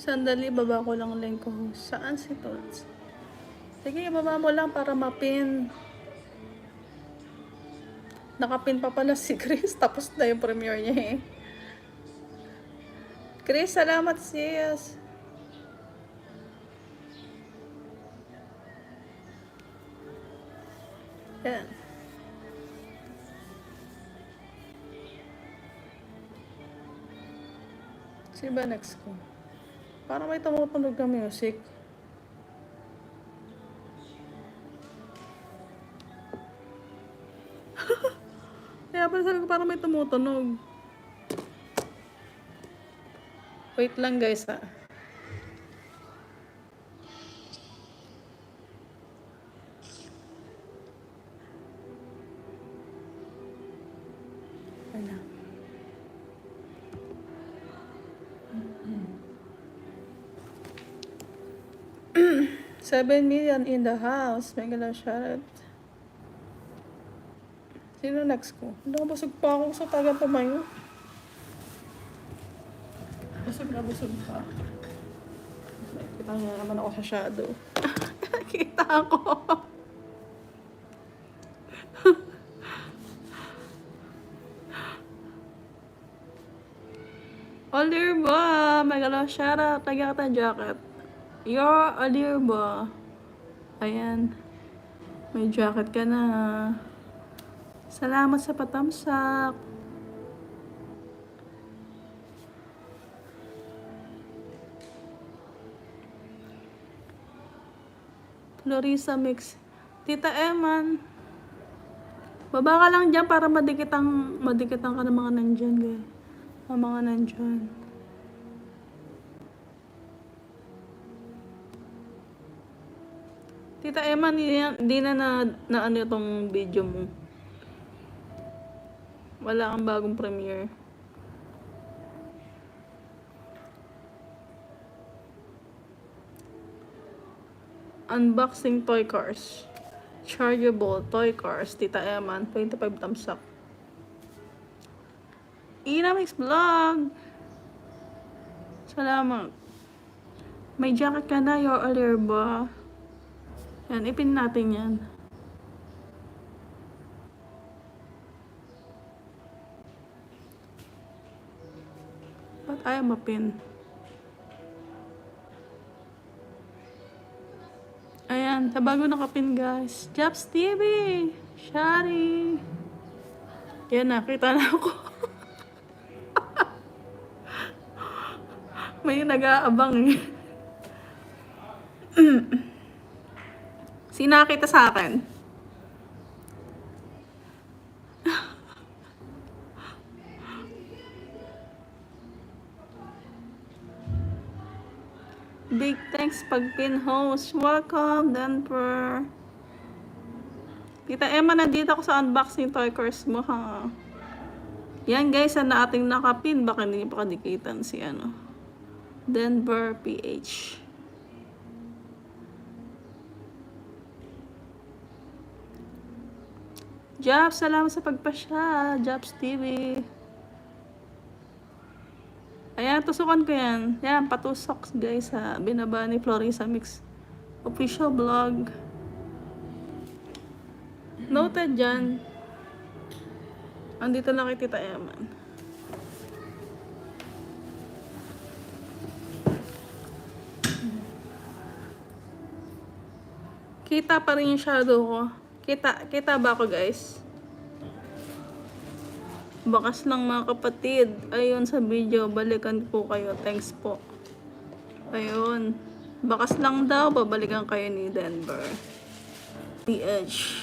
Sandali, baba ko lang link ko. Saan si Tots? Sige, baba mo lang para mapin. Nakapin pa pala si Chris. Tapos na yung premiere niya eh. Chris, salamat sis. Yan. Sino ba next ko? Parang may tumutunog na music. Kaya pala sabi ko parang may tumutunog. Wait lang guys ha. Wala. 7 million in the house. Megala shoutout. Sino next ko? Hindi ako busog pa ako sa taga tumayo. Busog pa. Kita nga naman ako sa shadow. Kita ako. Olirba! Megala shoutout. Taga kita jacket. Your Olirba. Ayan. May jacket ka na. Salamat sa patamsak. Florisa Mix. Tita Eman. Baba ka lang dyan para madikitan ka ng mga nandyan. Ang mga nandyan. Tita Eman, di na ano itong video mo. Wala kang bagong premiere. Unboxing toy cars. Chargeable toy cars. Tita Eman, 25 thumbs up. Ina Mix Vlog. Salamat. May jacket ka na, your Olirba. Yan, ipin natin yan. Ba't ayaw mapin? Ayan, sa bago nakapin guys. Japs TV! Shari! Yan, nakita na ako. May nag-aabang eh. Sinakita sa akin. Big thanks pagpin host. Welcome, Denver. Tita Emma, nandito ako sa unboxing toy cars mo ha. Yan guys, na ating nakapin. Baka hindi pa kadikitan si ano. Denver PH. Jobs, salamat sa pagpasya. Jobs TV. Ayan, tusukan ko yan. Yan, patusok guys sa binaba ni Florisa Mix official vlog. Noted dyan. Andito na kay Tita Eman. Kita pa rin yung shadow ko. Kita ba ako guys? Bakas lang mga kapatid. Ayun sa video, balikan po kayo. Thanks po. Ayun. Bakas lang daw, babalikan kayo ni Denver. The Edge.